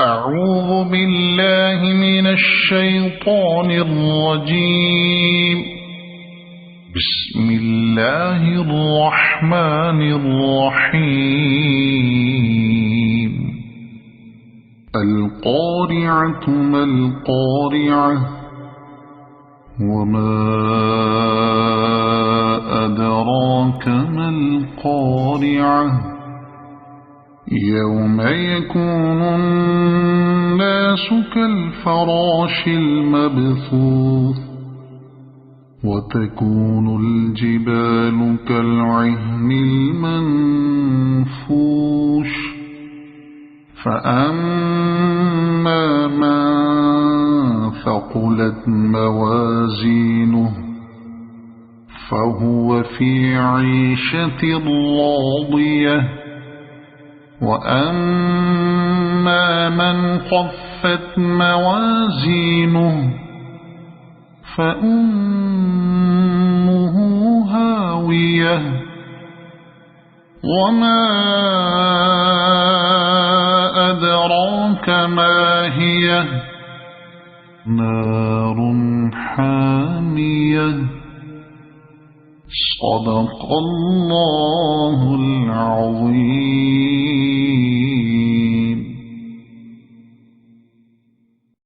أعوذ بالله من الشيطان الرجيم. بسم الله الرحمن الرحيم. القارعة ما القارعة وما أدراك ما القارعة يوم يكون الناس كالفراش المبثوث وتكون الجبال كالعهن المنفوش فأما من ثقلت موازينه فهو في عيشة راضية وأما من خفت موازينه فأمه هاوية وما أدراك ما هي نار حامية. صدق الله العظيم.